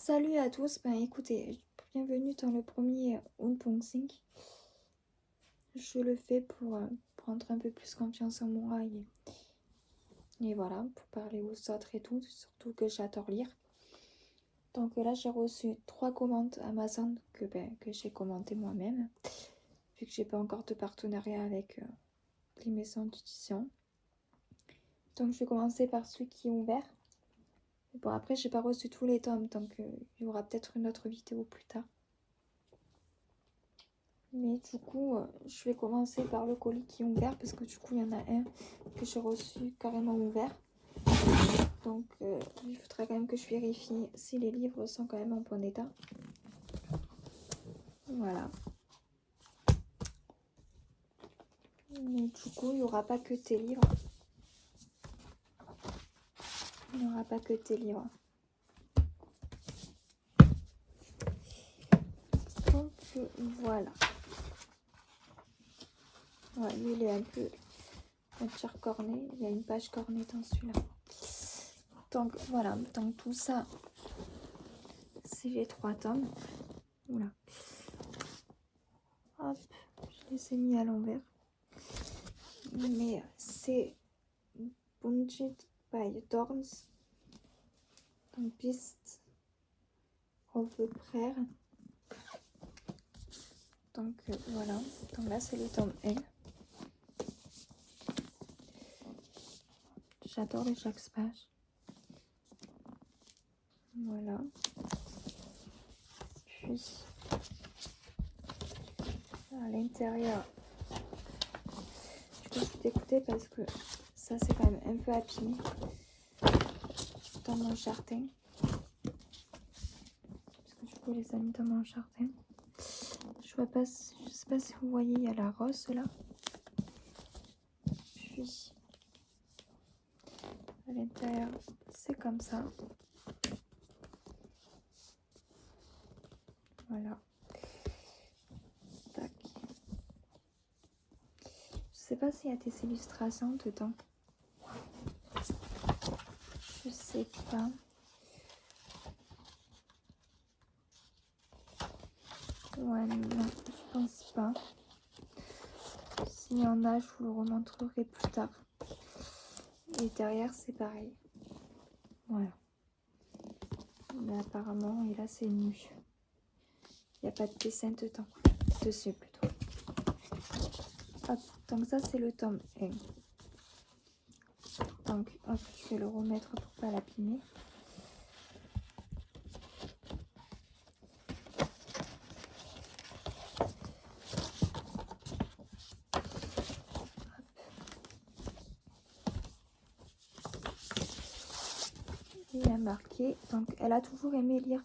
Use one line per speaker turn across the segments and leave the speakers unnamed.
Salut à tous, écoutez, bienvenue dans le premier unboxing. Je le fais pour prendre un peu plus confiance en moi et voilà, pour parler aux autres et tout, surtout que j'adore lire. Donc là j'ai reçu 3 commandes Amazon que j'ai commandées moi-même, vu que j'ai pas encore de partenariat avec les maisons d'édition. Donc je vais commencer par celui qui est ouvert. Bon, après j'ai pas reçu tous les tomes, donc il y aura peut-être une autre vidéo plus tard. Mais du coup, je vais commencer par le colis qui est ouvert parce que du coup, il y en a un que j'ai reçu carrément ouvert. Donc, il faudrait quand même que je vérifie si les livres sont quand même en bon état. Voilà. Mais du coup, il n'y aura pas que tes livres. Il n'y aura pas que tes livres. Donc, voilà. Ouais, lui, il est un peu corné. Il y a une page cornée dans celui-là. Donc, voilà. Donc, tout ça, c'est les 3 tomes. Voilà. Hop, je les ai mis à l'envers. Mais c'est Bunted by Thorns, donc Beast of the Prayer. Donc voilà, donc là c'est le tome 1. J'adore les chaque page. Voilà. Puis à l'intérieur, je vais t'écouter parce que ça c'est quand même un peu abîmé dans mon jardin. Parce que du coup les a mis dans mon jardin. Je sais pas si vous voyez, il y a la rose là. Puis à l'intérieur, c'est comme ça. Voilà. Tac. Je sais pas s'il y a des illustrations dedans. Je sais pas. Ouais, non, je pense pas. S'il y en a, je vous le remontrerai plus tard. Et derrière, c'est pareil. Voilà. Mais apparemment, et là, c'est nu. Il n'y a pas de dessin dedans. Dessus, plutôt. Hop, donc ça, c'est le tome 1. Donc, hop, je vais le remettre pour pas l'abîmer. Il y a marqué, donc, elle a toujours aimé lire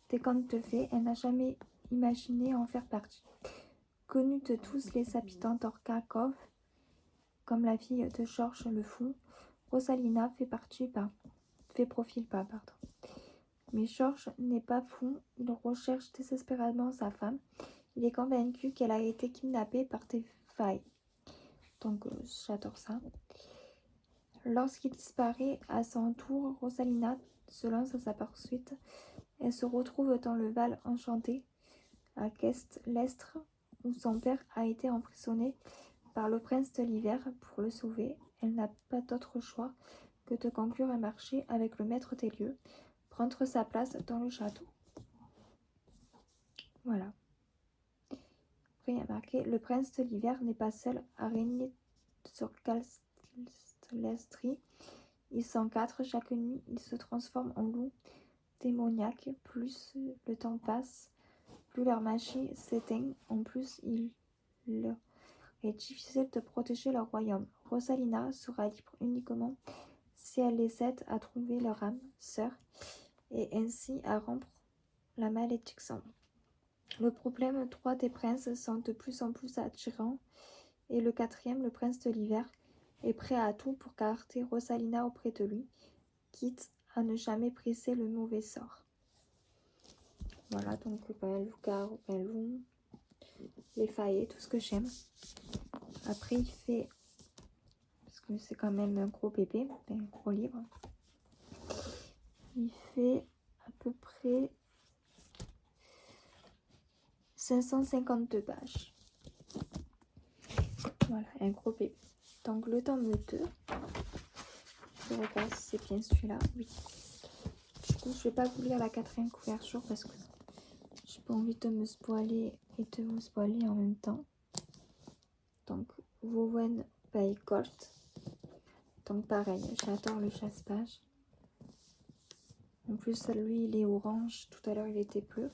des contes de fées. Elle n'a jamais imaginé en faire partie. Connue de tous les habitants d'Orca-Cove, comme la fille de Georges le Fou, Rosalina fait profil bas. Mais Georges n'est pas fou, il recherche désespérément sa femme. Il est convaincu qu'elle a été kidnappée par des failles. Donc j'adore ça. Lorsqu'il disparaît à son tour, Rosalina se lance à sa poursuite. Elle se retrouve dans le Val Enchanté, à Lestre, où son père a été emprisonné par le prince de l'hiver. Pour le sauver, elle n'a pas d'autre choix que de conclure un marché avec le maître des lieux, prendre sa place dans le château. Voilà. Après, il y a marqué: le prince de l'hiver n'est pas seul à régner sur Calstri. Ils sont 4. Chaque nuit, ils se transforment en loups démoniaques. Plus le temps passe, plus leur magie s'éteint. En plus, il leur est difficile de protéger leur royaume. Rosalina sera libre uniquement si elle les aide à trouver leur âme sœur et ainsi à rompre la malédiction. Le problème, 3 des princes sont de plus en plus attirants et le 4e, le prince de l'hiver, est prêt à tout pour garder Rosalina auprès de lui, quitte à ne jamais briser le mauvais sort. Voilà, donc loup-garou, loup, les faillets, tout ce que j'aime. Après, il fait, parce que c'est quand même un gros bébé, un gros livre, il fait à peu près 552 pages. Voilà, un gros bébé. Donc le tome 2. Je regarde si c'est bien celui-là. Oui. Du coup, je vais pas vous lire la 4e couverture parce que j'ai pas envie de me spoiler et de vous spoiler en même temps. Donc, Woven by Colt. Donc pareil, j'adore le chasse-page. En plus, lui, il est orange. Tout à l'heure, il était bleu.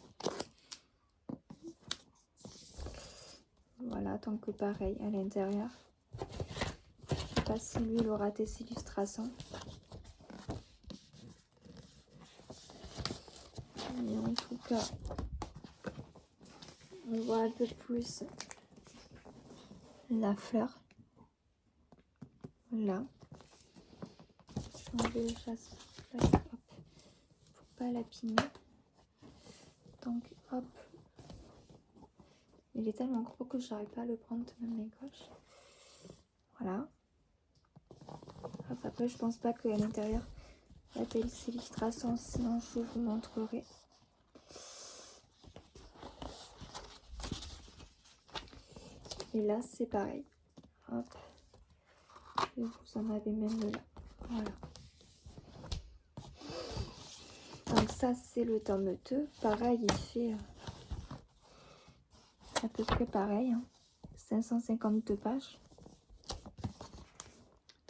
Voilà, donc pareil, à l'intérieur. Je sais pas si lui, il aura des illustrations. Mais en tout cas, on voit un peu plus la fleur. Là. Je vais enlever le chasse-page, hop, pour pas l'abîmer. Donc, hop. Il est tellement gros que j'arrive pas à le prendre de ma main gauche. Voilà. Hop, après, je pense pas qu'à l'intérieur, il y a des illustrations, sinon je vous montrerai. Et là, c'est pareil. Hop. Et vous en avez même là. Voilà. Donc ça, c'est le tome 2. Pareil, il fait à peu près pareil. 552 pages.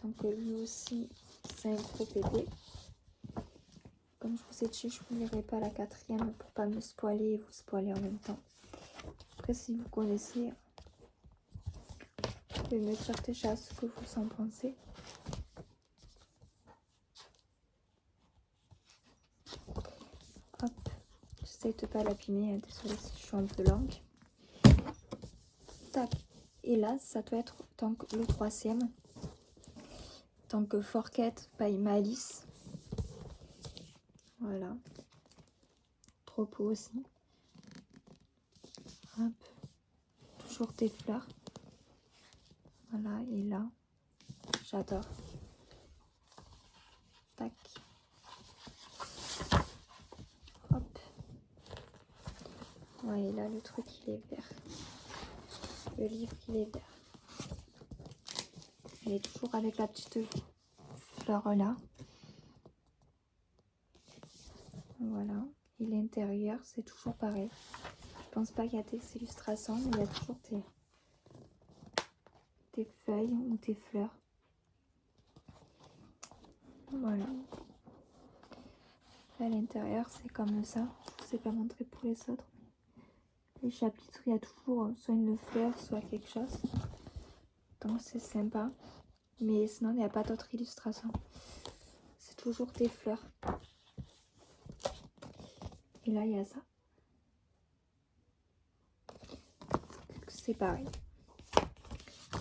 Donc lui aussi, c'est un gros bébé. Comme je vous ai dit, je ne vous lirai pas la 4e pour pas me spoiler et vous spoiler en même temps. Après, si vous connaissez, vous pouvez me dire déjà ce que vous en pensez. Hop, j'essaie de ne pas l'abîmer. Désolée si je suis un peu longue. Tac. Et là, ça doit être donc le 3e. Donc Forget by Malice. Voilà. Trop beau aussi. Hop. Toujours des fleurs. Voilà, et là, j'adore. Tac. Hop. Ouais, et là, le truc, il est vert. Le livre, il est vert. Il est toujours avec la petite fleur là. Voilà. Et l'intérieur, c'est toujours pareil. Je pense pas qu'il y a des illustrations, mais il y a toujours des feuilles ou des fleurs. Voilà. À l'intérieur, c'est comme ça. Je ne vous ai pas montré pour les autres. Les chapitres, il y a toujours soit une fleur, soit quelque chose. Donc c'est sympa. Mais sinon, il n'y a pas d'autres illustrations. C'est toujours des fleurs. Et là, il y a ça. C'est pareil.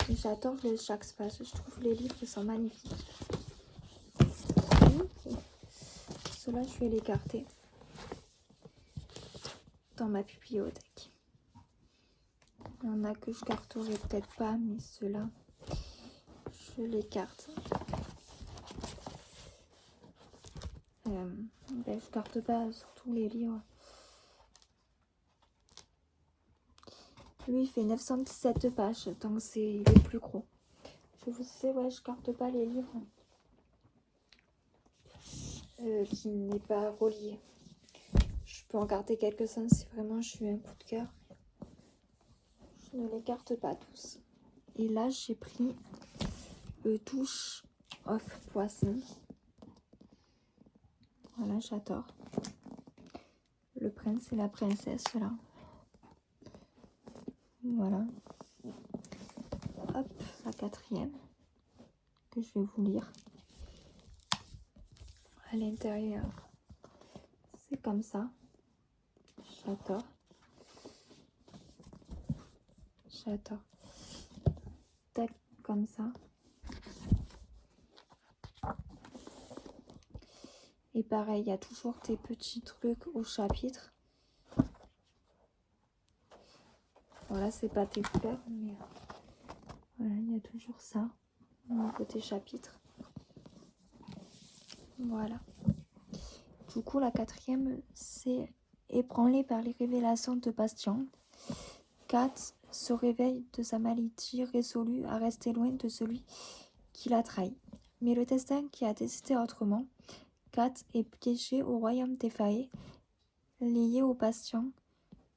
J'adore le chasse-page. Je trouve les livres sont magnifiques. Ceux-là, je vais les garder dans ma bibliothèque. Il y en a que je garderai peut-être pas, mais ceux-là, je les garde. Je garde pas surtout les livres. Lui, il fait 917 pages, donc il est plus gros. Je vous sais, ouais, je garde pas les livres qui n'est pas relié. Je peux en garder quelques-uns si vraiment je suis un coup de cœur. Je ne les garde pas tous. Et là, j'ai pris Touch of Poison. Voilà, j'adore. Le prince et la princesse, là. Voilà. Hop, la 4e que je vais vous lire. À l'intérieur, c'est comme ça. J'adore. J'adore. Tac, comme ça. Et pareil, il y a toujours des petits trucs au chapitre. Voilà, c'est pas des fleurs, mais voilà, il y a toujours ça au niveau des chapitres. Voilà. Du coup, la 4e, c'est ébranlé par les révélations de Bastien. Kat se réveille de sa maladie, résolue à rester loin de celui qui l'a trahi. Mais le destin qui a décidé autrement, Kat est piégée au royaume des Fae, liée au bastion,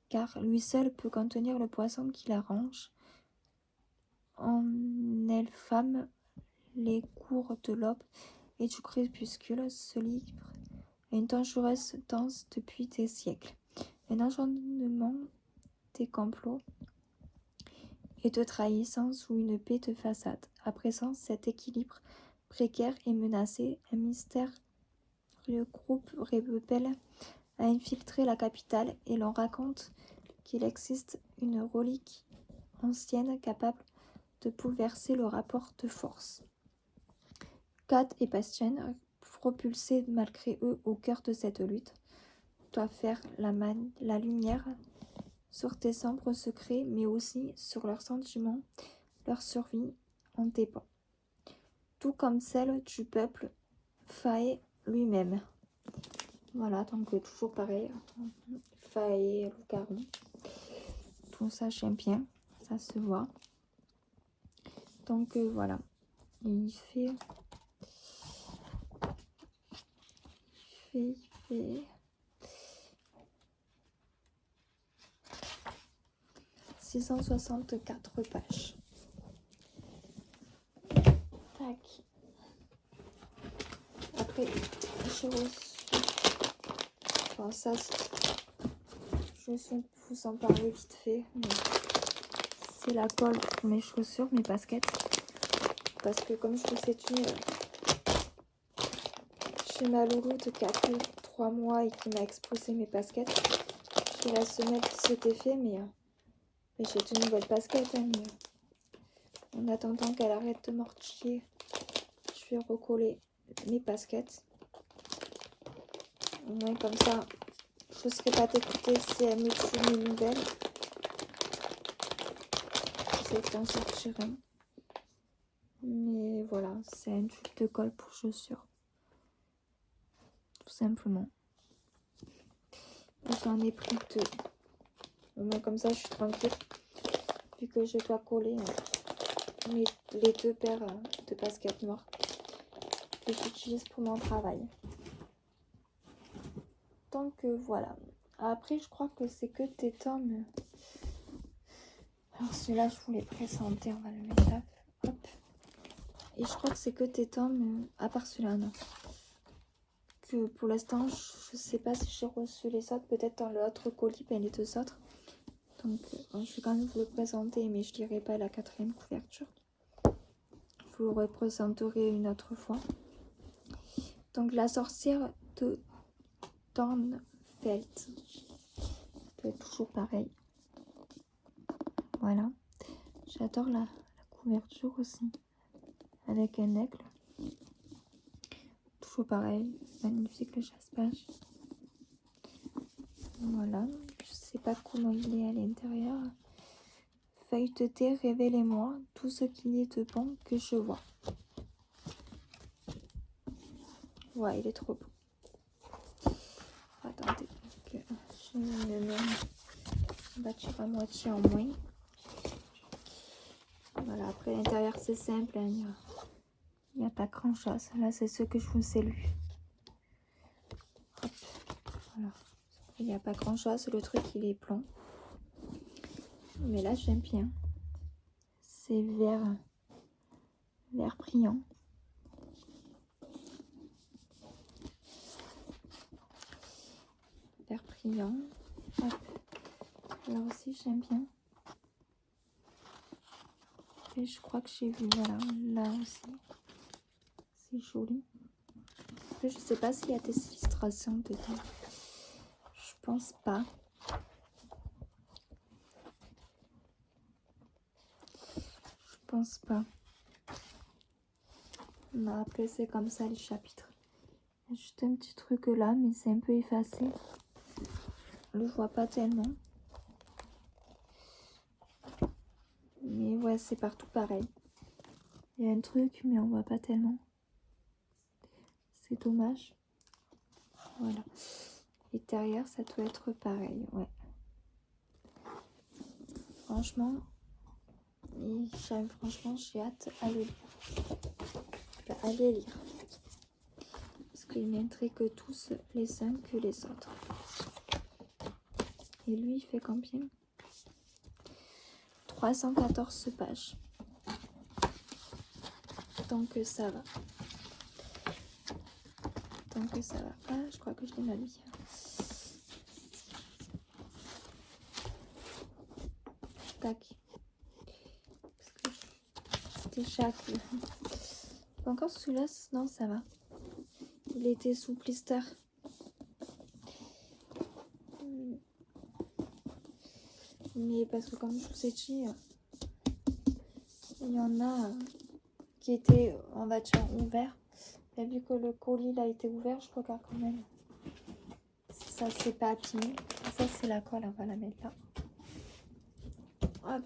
car lui seul peut contenir le poison qui l'arrange. En elle femme, les cours de l'aube et du crépuscule se livrent à une dangereuse danse depuis des siècles. Un enchaînement des complots et de trahison sous une paix de façade. À présent, cet équilibre précaire est menacé. Un mystère, le groupe rebelle a infiltré la capitale et l'on raconte qu'il existe une relique ancienne capable de bouleverser le rapport de force. Kat et Bastien, propulsés malgré eux au cœur de cette lutte, doivent faire la lumière sur des sombres secrets, mais aussi sur leurs sentiments, leur survie en dépend, tout comme celle du peuple Fae lui-même. Voilà, donc toujours pareil, Fae, loup-garou, tout ça j'aime bien, ça se voit. Donc voilà, il fait 664 pages. Tac. Après, j'ai reçu. Enfin, ça, je vais vous en parler vite fait. C'est la colle pour mes chaussures, mes baskets. Parce que, comme je vous ai dit, j'ai ma louloute qui a pris 3 mois et qui m'a exposé mes baskets. J'ai la semelle qui se défait, mais j'ai de nouvelles baskets. Hein, mais en attendant qu'elle arrête de mortifier, je vais recoller mes baskets. Au moins comme ça, je ne serai pas dégoûtée si elle me tue mes nouvelles. J'essaie d'en sortir un. Mais voilà, c'est un tube de colle pour chaussures. Tout simplement. J'en ai pris 2. Au moins comme ça, je suis tranquille. Vu que je dois coller les 2 paires de baskets noires que j'utilise pour mon travail. Donc voilà. Après, je crois que c'est que des tomes. Alors celui-là, je vous l'ai présenté. On va le mettre là. Hop. Et je crois que c'est que des tomes, à part celui-là, non. Que pour l'instant, je sais pas si j'ai reçu les autres. Peut-être dans l'autre colis, les 2 autres. Donc, je vais quand même vous le présenter, mais je dirai pas la 4e couverture. Je vous le représenterai une autre fois. Donc, la sorcière de Dornfeld. C'est toujours pareil. Voilà. J'adore la couverture aussi. Avec un aigle. Toujours pareil. Magnifique le chasse-page. Voilà. Je sais pas comment il est à l'intérieur. Feuille de thé, révélez-moi tout ce qu'il est de bon que je vois. Ouais, il est trop beau. Attendez, je me mets bâtir à moitié en moins. Voilà, après l'intérieur c'est simple, hein, il n'y a pas grand chose. Là c'est ce que je vous ai lu. Hop, voilà. Il n'y a pas grand chose, le truc il est blanc. Mais là j'aime bien. C'est vert brillant. Vert brillant. Hop. Là aussi j'aime bien. Et je crois que j'ai vu, voilà, là aussi. C'est joli. Après, je sais pas s'il y a des illustrations dedans. Je pense pas. Je pense pas. Non, après, c'est comme ça les chapitres. Il y a juste un petit truc là, mais c'est un peu effacé. On le voit pas tellement. Mais ouais, c'est partout pareil. Il y a un truc, mais on voit pas tellement. C'est dommage. Voilà. Et derrière, ça doit être pareil, ouais. franchement, j'ai hâte à le lire. Allez lire. Parce qu'il m'intrigue que tous les uns que les autres. Et lui, il fait combien? 314 pages. Donc ça va. Ah, je crois que je l'ai mal mis. Tac. C'était chaque. Encore celui-là, non, ça va. Il était sous blister. Mais parce que comme je vous ai dit, il y en a qui étaient, on va dire, ouverts. Et vu que le colis il a été ouvert, je regarde quand même. Ça, c'est pas abîmé. Ça, c'est la colle, on va la mettre là. Hop.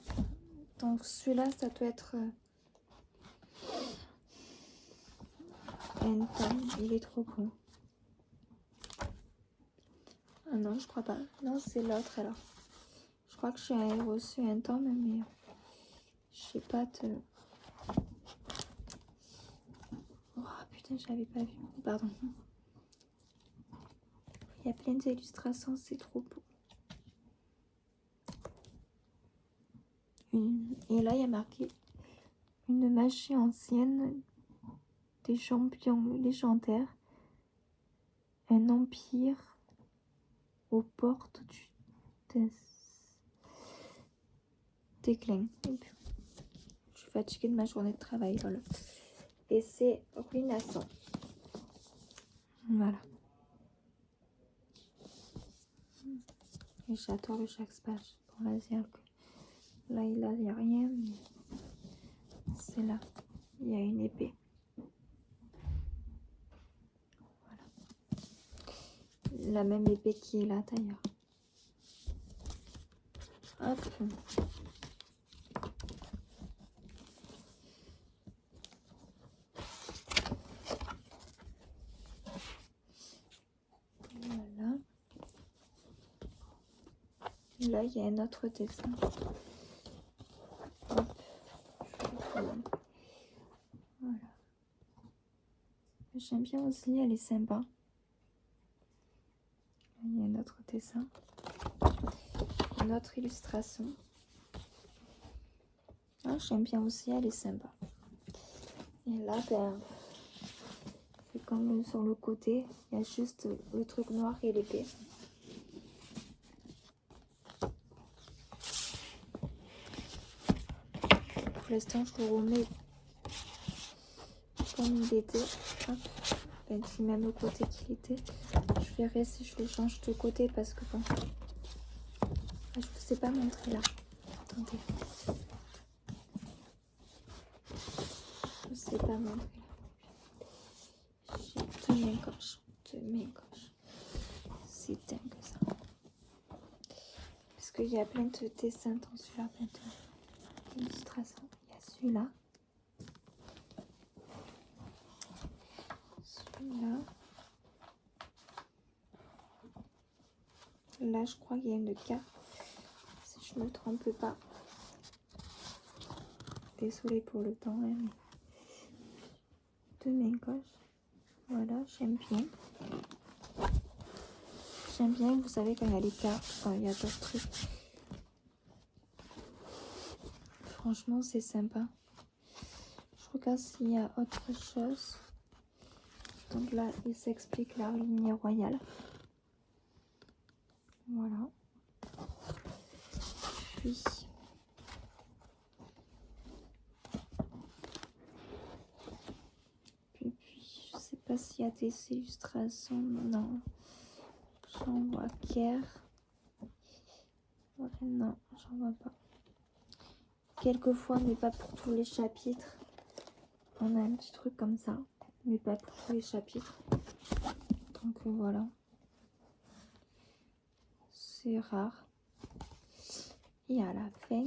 Donc celui-là, ça doit être un tome. Il est trop beau. Ah non, je crois pas. Non, c'est l'autre alors. Je crois que j'ai reçu un tome, mais je sais pas te... Oh putain, j'avais pas vu. Pardon. Il y a plein d'illustrations, c'est trop beau. Et là, il y a marqué une magie ancienne, des champions légendaires, un empire aux portes du déclin. Je suis fatiguée de ma journée de travail. Voilà. Et c'est ruination. Voilà. Et j'adore le Jacques Page. Bon, là, il n'y a rien, mais c'est là. Il y a une épée. Voilà. La même épée qui est là d'ailleurs. Hop. Voilà. Là, il y a un autre dessin. Hop. Voilà. J'aime bien aussi, elle est sympa. Il y a un autre dessin. Une autre illustration. Ah, j'aime bien aussi, elle est sympa. Et là, ben, c'est comme sur le côté, il y a juste le truc noir et l'épée. Pour l'instant, je le remets comme il était. Hop. Ben, du même côté qu'il était. Je verrai si je le change de côté parce que bon. Je vous ai pas montré là. Attendez. Je vous ai pas montré là. J'ai deux mains gauches. C'est dingue ça. Parce qu'il y a plein de dessins dans celui-là, plein d'illustrations. Il y a celui-là. Celui-là. Là, je crois qu'il y a une carte. Si je ne me trompe pas. Désolée pour le temps, hein, mais... Deux mains gauches. Voilà, j'aime bien. J'aime bien, vous savez, quand il y a les cartes, quand il y a d'autres trucs. Franchement, c'est sympa. Je regarde s'il y a autre chose. Donc là, il s'explique la lignée royale. Voilà. Puis... je sais pas s'il y a des illustrations. Non. J'en vois qu'air. Ouais, non, j'en vois pas. Quelquefois, mais pas pour tous les chapitres. On a un petit truc comme ça, mais pas pour tous les chapitres. Donc voilà. C'est rare. Et à la fin,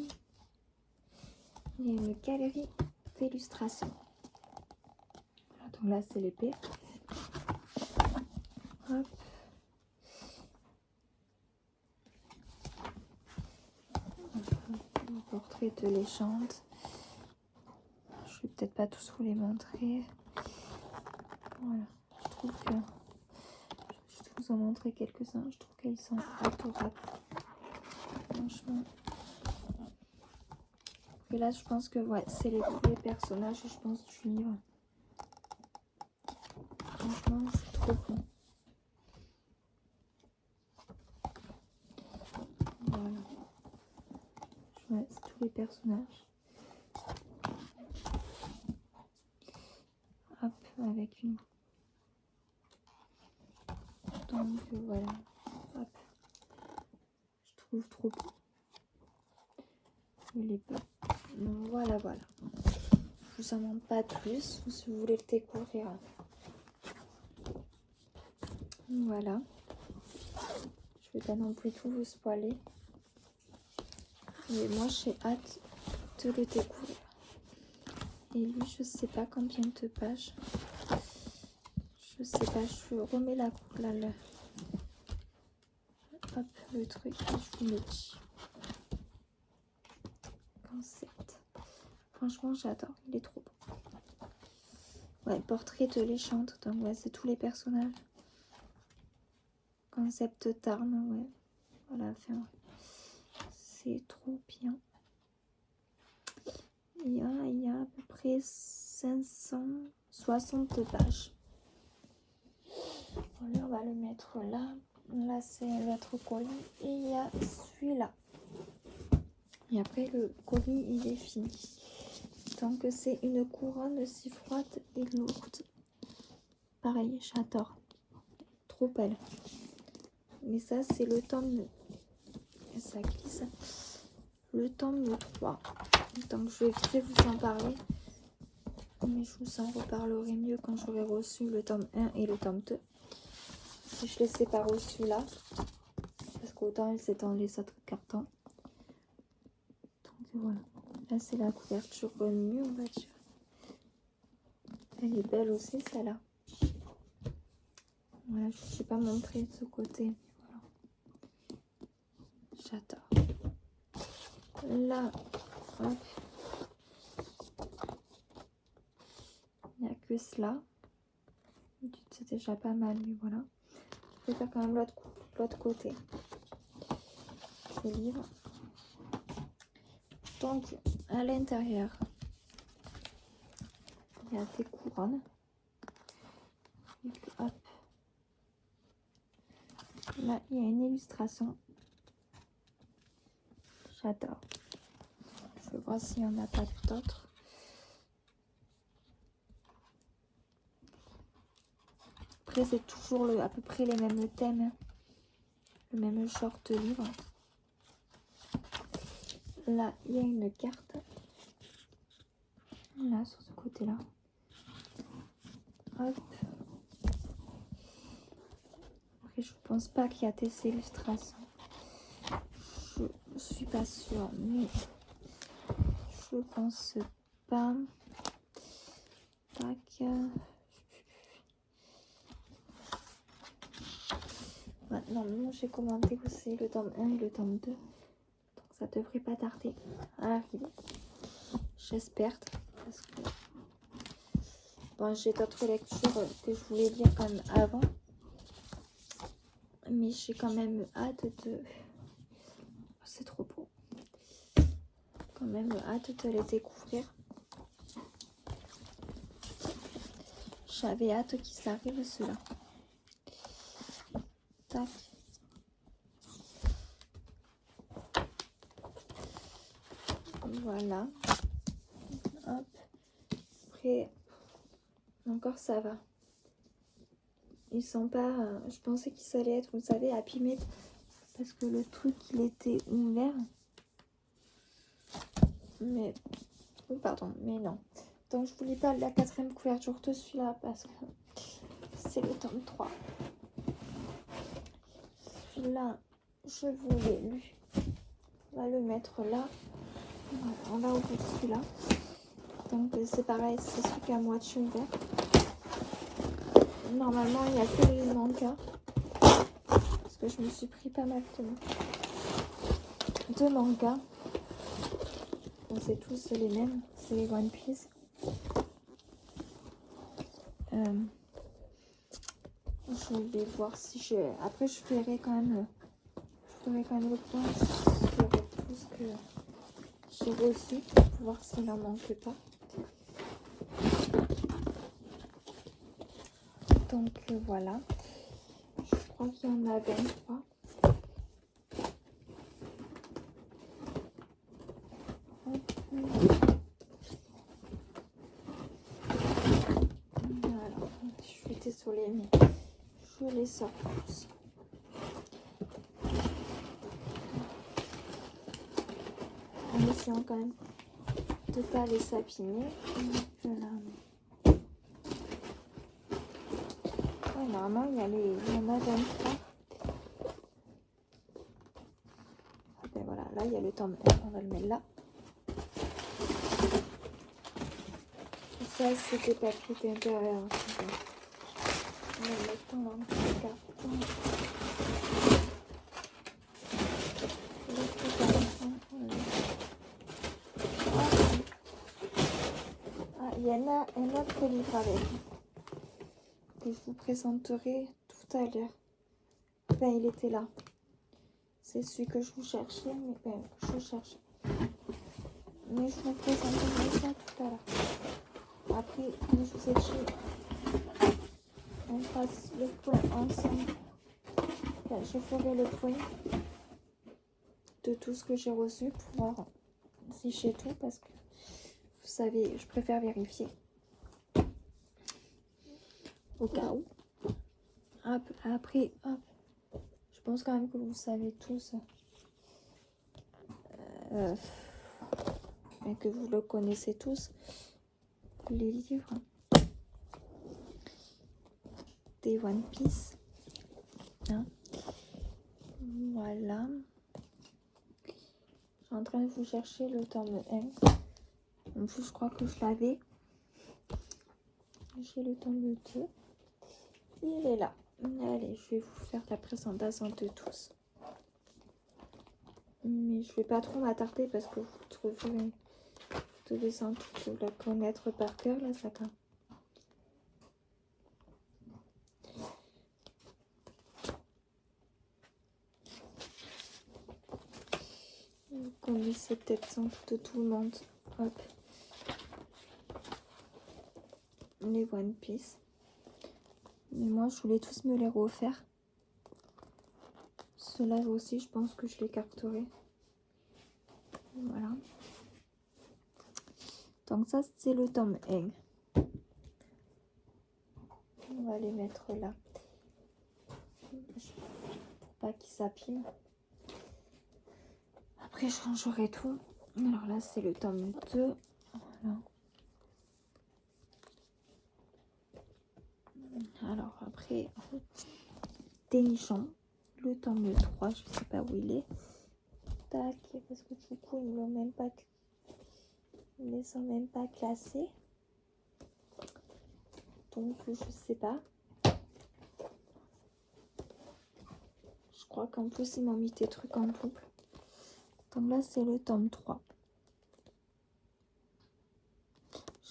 il y a une galerie d'illustrations. Voilà, donc là, c'est l'épée. Hop. portrait de légende. Je vais peut-être pas tous vous les montrer. Voilà, je trouve que je vais vous en montrer quelques-uns. Je trouve qu'elles sont adorables. Franchement. Et là, je pense que ouais, c'est tous les personnages, je pense, du livre. Franchement, c'est trop bon. Voilà. Ouais, c'est tous les personnages. Hop, avec une. Donc voilà. Hop. Je trouve trop beau. Il est beau. Donc voilà, voilà. Je vous en montre pas plus, si vous voulez le découvrir. Voilà. Je vais pas non plus tout vous spoiler. Mais moi, j'ai hâte de le découvrir. Et lui, je sais pas combien de pages. Je sais pas, je remets la là, hop, le truc, et je vous le dis. Concept. Franchement, j'adore, il est trop beau. Ouais, portrait de légende, donc ouais, c'est tous les personnages. Concept Tarn, ouais. Voilà, enfin, c'est trop bien. Il y a à peu près 560 pages. Voilà, on va le mettre là. Là, c'est l'autre colis. Et il y a celui-là. Et après, le colis, il est fini. Donc, c'est une couronne si froide et lourde. Pareil, j'adore. Trop belle. Mais ça, c'est le tome... Ça glisse. Le tome 3. Donc, je vais vite vous en parler. Mais je vous en reparlerai mieux quand j'aurai reçu le tome 1 et le tome 2. Si je les ai pas reçus là. Parce qu'autant c'est dans les autres cartons. Donc voilà. Là, c'est la couverture nue, on va dire. Elle est belle aussi, celle-là. Voilà, je ne vous ai pas montré de ce côté. Voilà. J'adore. Là, hop. Il n'y a que cela. C'est déjà pas mal, mais voilà. Je vais faire quand même l'autre côté. Ce livre. Donc, à l'intérieur, il y a des couronnes. Et puis, hop. Là, il y a une illustration. J'adore. Je vais voir s'il n'y en a pas d'autres. Après, c'est toujours à peu près les mêmes thèmes. Le même genre de livre. Là, il y a une carte. Là, sur ce côté-là. Hop. Après, je pense pas qu'il y a des illustrations. Je suis pas sûre, mais je pense pas. Tac. Normalement, j'ai commandé aussi le tome 1 et le tome 2. Donc, ça devrait pas tarder à arriver. J'espère. Parce que bon, j'ai d'autres lectures que je voulais lire quand même avant. Mais j'ai quand même hâte de... C'est trop beau. Quand même hâte de les découvrir. J'avais hâte qu'il s'arrive ceux-là. Tac. Voilà. Hop. Après, encore ça va. Ils sont pas... je pensais qu'ils allaient être, vous savez, abîmés. Parce que le truc, il était ouvert. Mais... oh, pardon, mais non. Donc, je vous lis pas la 4e couverture de celui-là parce que c'est le tome 3. Celui-là, je vous l'ai lu. On va le mettre là. Voilà, on va ouvrir celui-là. Donc, c'est pareil, c'est celui qui a moitié ouvert. Normalement, il n'y a que les mangas. Parce que je me suis pris pas mal de mangas. Bon, c'est tous les mêmes, c'est les One Piece. Je vais voir si je... Après, je ferai quand même le point sur tout ce que j'ai reçu pour voir s'il n'en manque pas. Donc voilà, je crois qu'il y en a 23. Alors, je suis désolée, mais je les sors tous. En essayant quand même de ne pas les sapiner. Voilà. Ouais, normalement, il y en a 23. Ah ben voilà, là, il y a le tome 1, on va le mettre là. Et ça, c'était papier d'intérieur. On va le mettre dans le carton. Ah, il y en a un autre livre avec que je vous présenterai tout à l'heure. Ben, il était là. C'est celui que je vous cherchais, mais je cherche. Mais je vous présenterai ça tout à l'heure. Après, comme je vous ai dit, on fasse le point ensemble. Ben, je ferai le point de tout ce que j'ai reçu pour voir si j'ai tout, parce que vous savez, je préfère vérifier au cas où. Hop, après, hop, je pense quand même que vous savez tous et que vous le connaissez tous, les livres des One Piece. Hein, voilà. Je suis en train de vous chercher le tome 1. En plus, je crois que je l'avais. J'ai le tome 2. Il est là. Allez, je vais vous faire la présentation de tous. Mais je vais pas trop m'attarder parce que vous devez sans doute la connaître par cœur, là, ça quand. Vous connaissez peut-être sans doute tout le monde. Hop. Les One Piece. Mais moi, je voulais tous me les refaire. Ceux-là aussi, je pense que je les carterai. Voilà. Donc ça, c'est le tome 1. On va les mettre là. Pour pas qu'ils s'abîment. Après, je rangerai tout. Alors là, c'est le tome 2. Voilà. Alors après, Dénichon, le tome 3, je sais pas où il est. Tac, parce que du coup, ils ne les sont même pas classés. Donc, je sais pas. Je crois qu'en plus, ils m'ont mis des trucs en double. Donc là, c'est le tome 3.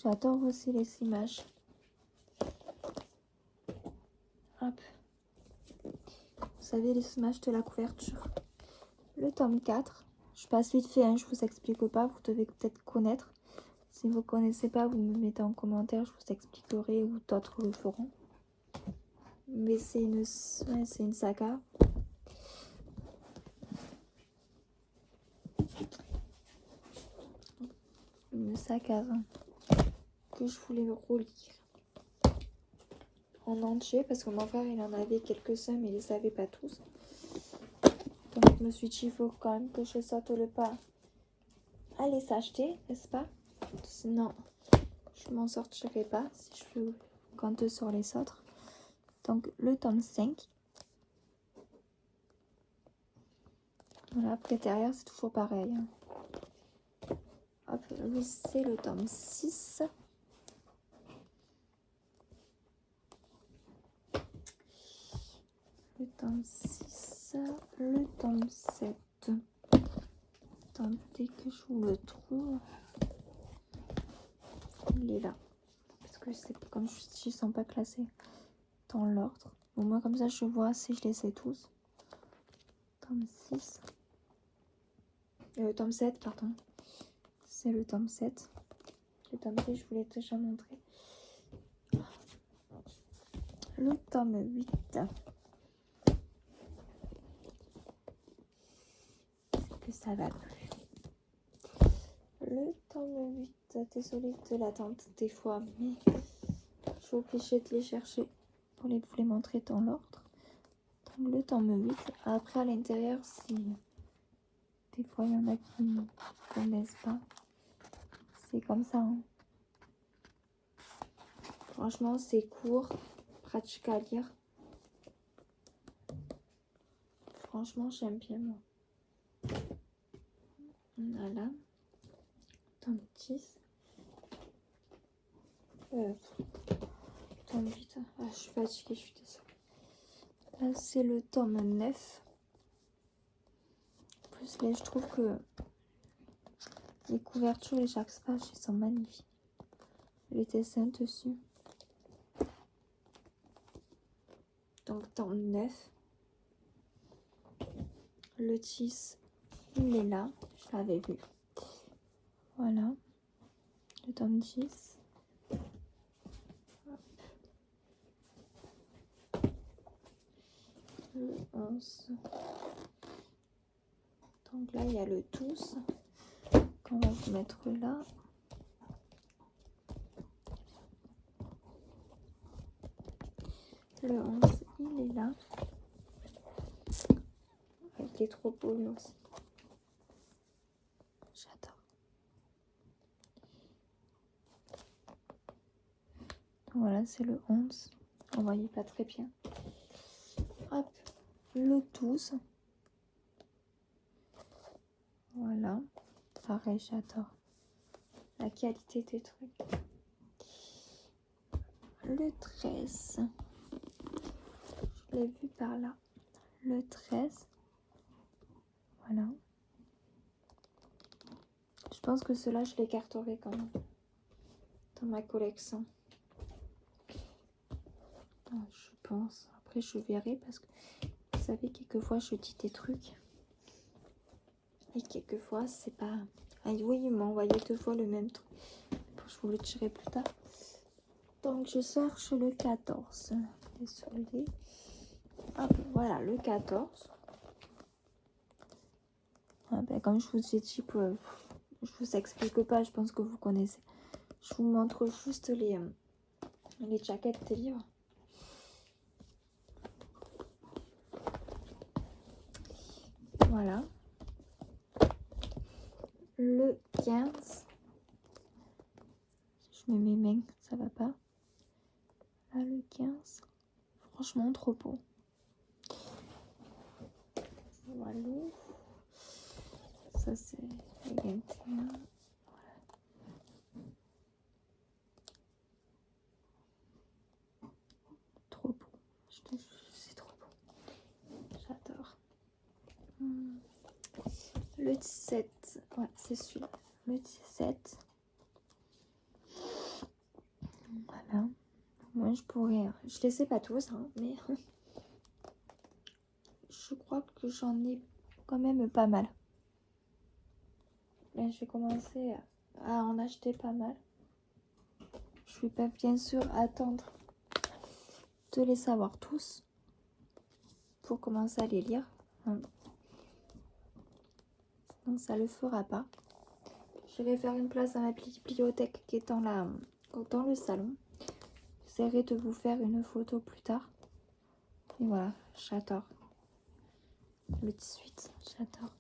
J'adore aussi les images. Hop. Vous savez, les images de la couverture. Le tome 4. Je passe vite fait, hein, je vous explique pas. Vous devez peut-être connaître. Si vous ne connaissez pas, vous me mettez en commentaire. Je vous expliquerai ou d'autres le feront. Mais c'est une saga. Une saga que je voulais relire en entier parce que mon frère il en avait quelques-uns mais il les savait pas tous. Donc je me suis dit il faut quand même que je saute le pas à les acheter, n'est-ce pas? Sinon je m'en sortirai pas si je compte sur les autres. Donc le tome 5. Voilà, après derrière c'est toujours pareil. Hein. Hop, lui c'est le tome 6. Le tome 6, le tome 7. Attendez que je vous le trouve. comme je dis, ils sont pas classés dans l'ordre. Au moins comme ça je vois si je les sais tous. Tome 6. Tome 7, pardon. C'est le tome 7. Le tome 6, je vous l'ai déjà montré. Le tome 8. Que ça va plus. Le tome 8. Désolée de l'attente des fois, mais je suis obligée de les chercher pour vous les montrer dans l'ordre. Donc le tome 8. Après à l'intérieur, si des fois il y en a qui ne connaissent pas, c'est comme ça. Hein. Franchement, c'est court, pratique à lire. Franchement, j'aime bien moi. Voilà. Tome 10. Tome 8. Ah, je suis fatiguée, je suis désolée. Là, c'est le tome 9. En plus, là, je trouve que les couvertures et chaque page, ils sont magnifiques. Les dessins dessus. Donc, tome 9. Le 10, il est là. Je l'avais vu. Voilà. Le tome 10. Le 11. Donc là, il y a le 12 qu'on va vous mettre là. Le 11, il est là. Il est trop beau lui aussi. J'adore. Voilà, c'est le 11. On voyait pas très bien. Hop, le 12. Voilà. Pareil, j'adore. La qualité des trucs. Le 13. Je l'ai vu par là. Le 13. Voilà. Je pense que ceux-là, je les garderai quand même dans ma collection. Je pense. Après, je verrai parce que vous savez, quelquefois, je dis des trucs. Et quelquefois, c'est pas... Ah oui, il m'a envoyé 2 fois le même truc. Je vous le dirai plus tard. Donc, je cherche le 14. Désolée. Hop, voilà, le 14. Ah ben, comme je vous ai dit, je vous explique pas, je pense que vous connaissez. Je vous montre juste les jaquettes des livres. Voilà. Le 15. Je mets mes mains, ça va pas. Là, le 15. Franchement, trop beau. Voilà. Ça, c'est le 21. Trop beau. C'est trop beau. J'adore. Le 17. Ouais, c'est celui-là. Le 17. Voilà. Moi, je pourrais... Je les sais pas tous, hein, mais... je crois que j'en ai quand même pas mal. Là, je vais commencer à en acheter pas mal. Je vais pas bien sûr attendre de les savoir tous pour commencer à les lire. Donc ça le fera pas. Je vais faire une place dans ma bibliothèque qui est dans le salon. J'essaierai de vous faire une photo plus tard. Et voilà, j'adore. Le 18, j'adore.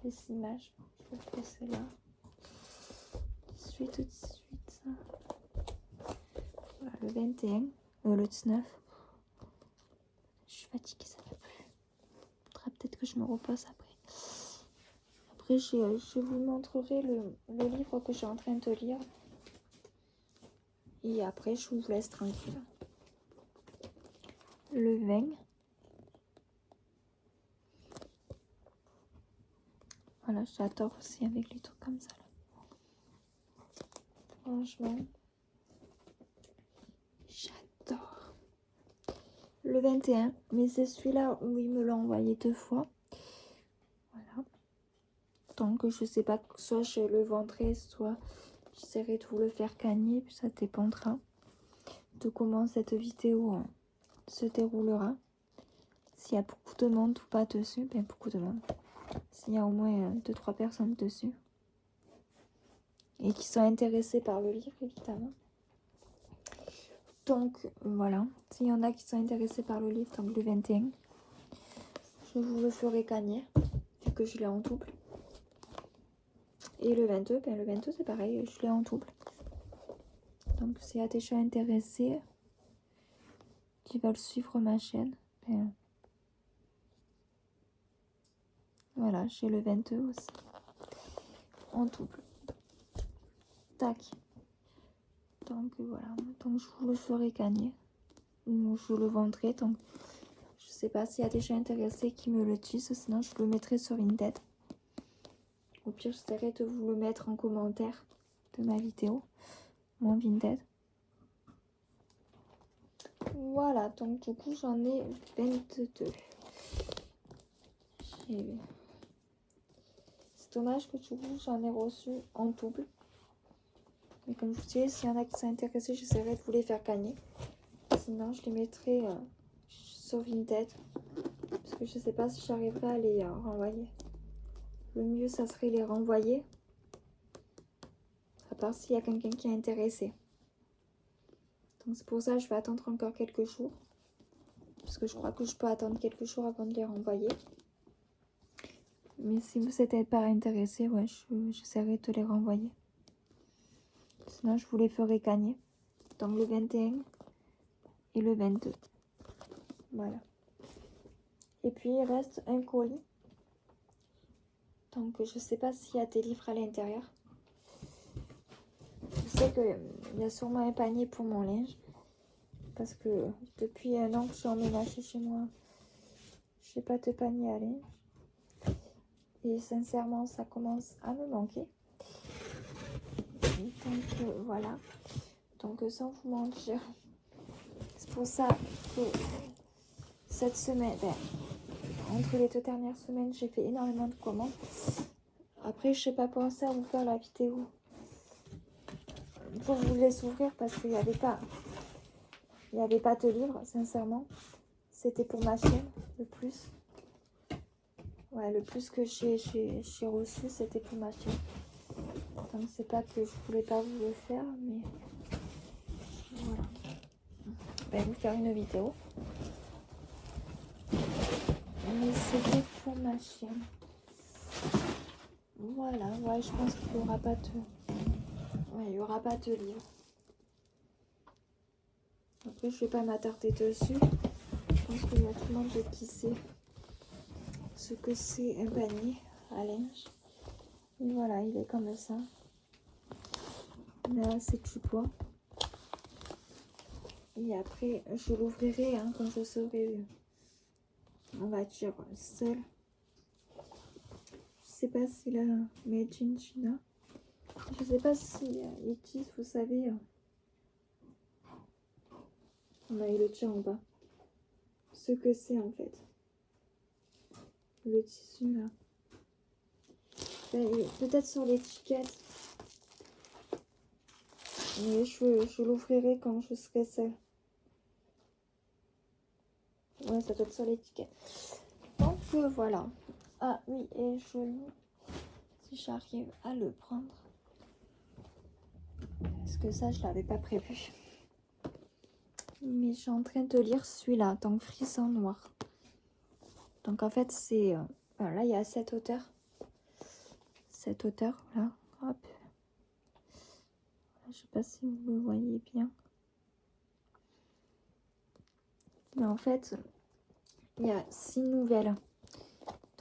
Les images, je vais faire celle-là. 18 ou 18. Voilà, le 21, le 19. Je suis fatiguée, ça va plus. Faudra peut-être que je me repose après. Après, je vous montrerai le livre que je suis en train de lire. Et après, je vous laisse tranquille. Le 20. Voilà, j'adore aussi avec les trucs comme ça. Là. Franchement, le 21, mais c'est celui-là où il me l'a envoyé 2 fois. Voilà. Donc je sais pas, soit je le vendrai, soit j'essaierai de vous le faire gagner, puis ça dépendra de comment cette vidéo se déroulera. S'il y a beaucoup de monde ou pas dessus, bien beaucoup de monde. S'il y a au moins 2-3 personnes dessus. Et qui sont intéressées par le livre, évidemment. Donc voilà, s'il y en a qui sont intéressés par le livre, donc le 21, je vous le ferai gagner, vu que je l'ai en double. Et le 22, ben le 22 c'est pareil, je l'ai en double. Donc s'il y a des gens intéressés qui veulent suivre ma chaîne, ben voilà, j'ai le 22 aussi, en double. Tac. Donc voilà, donc je vous le ferai gagner. Ou je le vendrai, donc je sais pas s'il y a des gens intéressés qui me le disent, sinon je le mettrai sur Vinted. Au pire, j'essaierai de vous le mettre en commentaire de ma vidéo, mon Vinted. Voilà, donc du coup j'en ai 22. C'est dommage que du coup j'en ai reçu en double. Mais comme je vous disais, s'il y en a qui sont intéressés, j'essaierai de vous les faire gagner. Sinon, je les mettrai sur Vinted. Parce que je sais pas si j'arriverai à les renvoyer. Le mieux, ça serait les renvoyer. À part s'il y a quelqu'un qui est intéressé. Donc c'est pour ça que je vais attendre encore quelques jours. Parce que je crois que je peux attendre quelques jours avant de les renvoyer. Mais si vous n'êtes pas intéressé, ouais, j'essaierai de les renvoyer. Sinon, je vous les ferai gagner. Donc le 21 et le 22. Voilà. Et puis il reste un colis. Donc je sais pas s'il y a des livres à l'intérieur. Je sais qu'il y a sûrement un panier pour mon linge. Parce que depuis un an que je suis emménagée chez moi, j'ai pas de panier à linge. Et sincèrement, ça commence à me manquer. Donc voilà. Donc sans vous mentir, c'est pour ça que cette semaine, entre les 2 dernières semaines, j'ai fait énormément de commandes. Après, je n'ai pas pensé à vous faire la vidéo pour vous les ouvrir parce qu'il n'y avait pas de livre, sincèrement. C'était pour ma chaîne, le plus. Ouais, le plus que j'ai reçu, c'était pour ma chaîne. Donc c'est pas que je voulais pas vous le faire, mais voilà. Je vais vous faire une vidéo. Mais c'était pour ma chaîne. Voilà, ouais, je pense qu'il n'y aura pas de... Ouais, il y aura pas de livre. Après, je vais pas m'attarder dessus. Je pense qu'il y a tout le monde qui sait ce que c'est un panier à linge. Et voilà, il est comme ça. Là, c'est du bois. Et après, je l'ouvrirai quand je serai, on va dire, seule. Je sais pas si la Made in China. Je sais pas si ils disent, vous savez, on a eu le tien en bas. Ce que c'est en fait. Le tissu là. Peut-être sur l'étiquette. Mais je l'ouvrirai quand je serai seule. Ouais, ça doit être sur l'étiquette. Donc voilà. Ah oui, et je lis si j'arrive à le prendre. Parce que ça, je l'avais pas prévu. Mais je suis en train de lire celui-là, donc Frisson Noir. Donc en fait, c'est... là, il y a 7 auteurs. 7 auteurs, là. Hop. Je sais pas si vous le voyez bien. Mais en fait, il y a 6 nouvelles.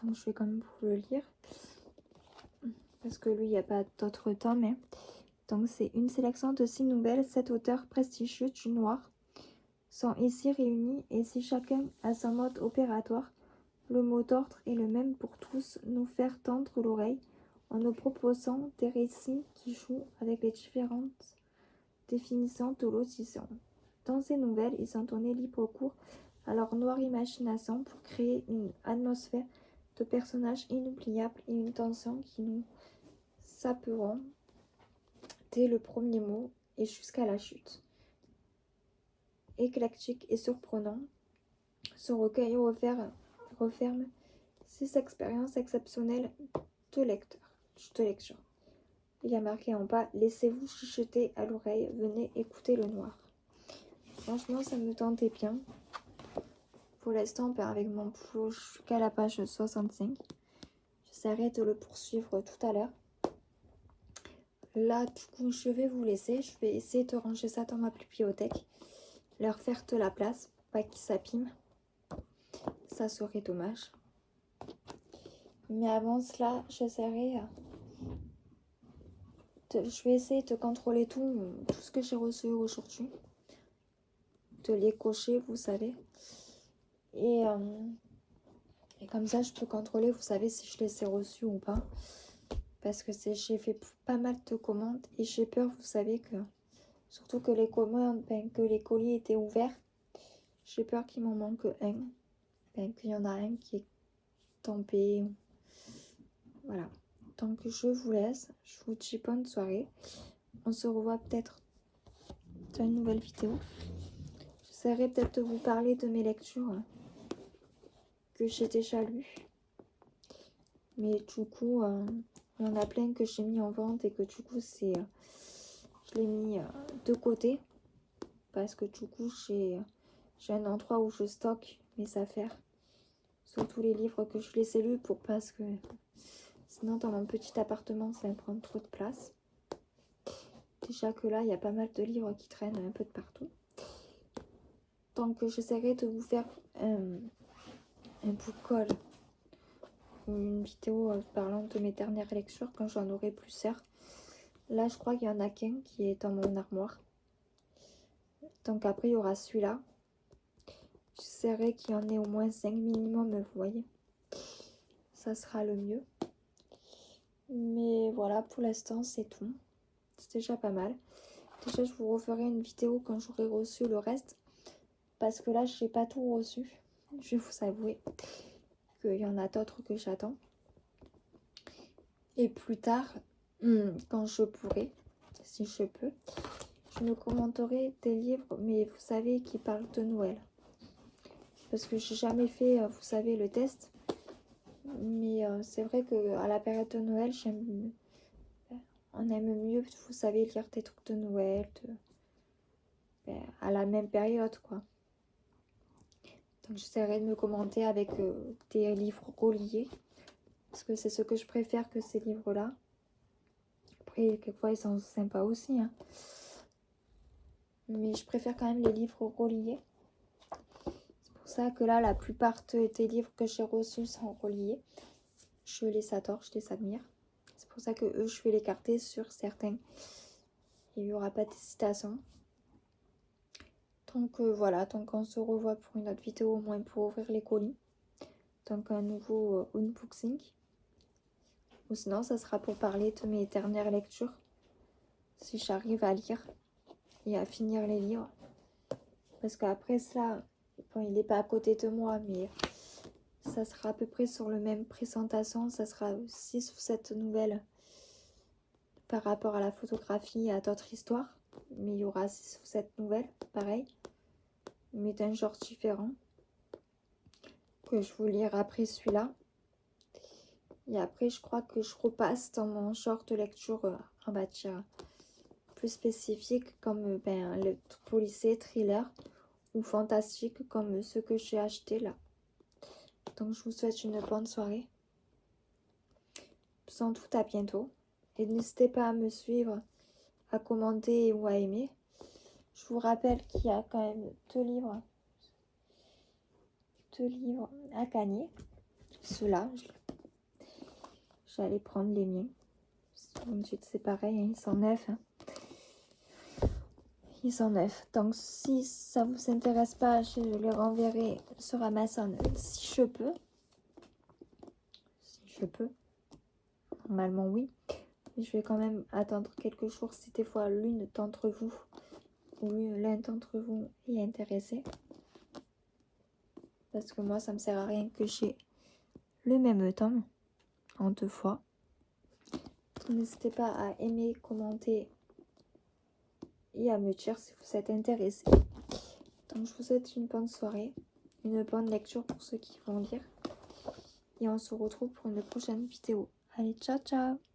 Donc je vais quand même vous le lire. Parce que lui, il n'y a pas d'autre temps. Mais... Donc c'est une sélection de 6 nouvelles. 7 auteurs prestigieux du noir sont ici réunis. Et si chacun a son mode opératoire, le mot d'ordre est le même pour tous, nous faire tendre l'oreille en nous proposant des récits qui jouent avec les différentes définitions de l'audition. Dans ces nouvelles, ils ont donné libre cours Alors, noire imagination pour créer une atmosphère de personnages inoubliables et une tension qui nous saperont dès le premier mot et jusqu'à la chute. Éclectique et surprenant, ce recueil referme ces expériences exceptionnelles de lecture. Il y a marqué en bas, laissez-vous chuchoter à l'oreille, venez écouter le noir. Franchement, ça me tentait bien. Pour l'instant, avec mon boulot jusqu'à la page 65. J'essaierai de le poursuivre tout à l'heure. Là, du coup, je vais vous laisser. Je vais essayer de ranger ça dans ma bibliothèque. Leur faire de la place pour pas qu'ils s'abîment. Ça serait dommage. Mais avant cela, j'essaierai je vais essayer de contrôler tout ce que j'ai reçu aujourd'hui. De les cocher, vous savez. Et comme ça, je peux contrôler, vous savez, si je les ai reçus ou pas. Parce que j'ai fait pas mal de commandes et j'ai peur, vous savez, que surtout que les commandes, que les colis étaient ouverts. J'ai peur qu'il m'en manque un. Qu'il y en a un qui est tombé. Voilà. Donc je vous laisse. Je vous dis bonne soirée. On se revoit peut-être dans une nouvelle vidéo. J'essaierai peut-être de vous parler de mes lectures que j'ai déjà lues. Mais du coup, il y en a plein que j'ai mis en vente et que du coup, je l'ai mis de côté. Parce que du coup, j'ai un endroit où je stocke mes affaires. Surtout les livres que je les ai lus parce que sinon, dans mon petit appartement, ça me prend trop de place. Déjà que là, il y a pas mal de livres qui traînent un peu de partout. Donc, j'essaierai de vous faire un book haul ou une vidéo parlant de mes dernières lectures quand j'en aurai plusieurs. Là, je crois qu'il y en a qu'un qui est dans mon armoire. Donc, après, il y aura celui-là. J'essaierai qu'il y en ait au moins 5 minimum, vous voyez. Ça sera le mieux. Mais voilà, pour l'instant, c'est tout. C'est déjà pas mal. Déjà, je vous referai une vidéo quand j'aurai reçu le reste. Parce que là, je n'ai pas tout reçu. Je vais vous avouer qu'il y en a d'autres que j'attends. Et plus tard, quand je pourrai, si je peux, je me commenterai des livres, mais vous savez, qui parlent de Noël. Parce que j'ai jamais fait, vous savez, le test. Mais c'est vrai qu'à la période de Noël, on aime mieux, vous savez, lire des trucs de Noël, à la même période, quoi. Donc j'essaierai de me commenter avec des livres reliés. Parce que c'est ce que je préfère que ces livres-là. Après, quelquefois, ils sont sympas aussi. Hein. Mais je préfère quand même les livres reliés. C'est pour ça que là, la plupart des livres que j'ai reçus sont reliés. Je les adore, je les admire. C'est pour ça que eux, je vais les garder sur certains. Il n'y aura pas d'hésitation. Donc voilà, donc on se revoit pour une autre vidéo au moins pour ouvrir les colis. Donc un nouveau unboxing. Ou sinon, ça sera pour parler de mes dernières lectures. Si j'arrive à lire et à finir les livres. Parce qu'après ça, bon, il n'est pas à côté de moi, mais ça sera à peu près sur le même présentation. Ça sera 6 ou 7 nouvelles par rapport à la photographie et à d'autres histoires. Mais il y aura 6 ou 7 nouvelles, pareil. Mais d'un genre différent. Que je vous lirai après celui-là. Et après, je crois que je repasse dans mon genre de lecture en matière plus spécifique, comme le policier, thriller ou fantastique, comme ceux que j'ai achetés là. Donc, je vous souhaite une bonne soirée. Sans doute à bientôt. Et n'hésitez pas à me suivre, à commenter ou à aimer. Je vous rappelle qu'il y a quand même 2 livres à gagner. Ceux-là, j'allais prendre les miens. C'est pareil, hein, ils sont neufs. Hein. Ils sont neufs. Donc si ça vous intéresse pas, je les renverrai sur Amazon si je peux. Si je peux. Normalement oui. Mais je vais quand même attendre quelques jours si des fois l'une d'entre vous ou l'un d'entre vous est intéressé. Parce que moi, ça me sert à rien que j'ai le même tome en 2 fois. Donc, n'hésitez pas à aimer, commenter et à me dire si vous êtes intéressés. Donc, je vous souhaite une bonne soirée, une bonne lecture pour ceux qui vont lire. Et on se retrouve pour une prochaine vidéo. Allez, ciao, ciao!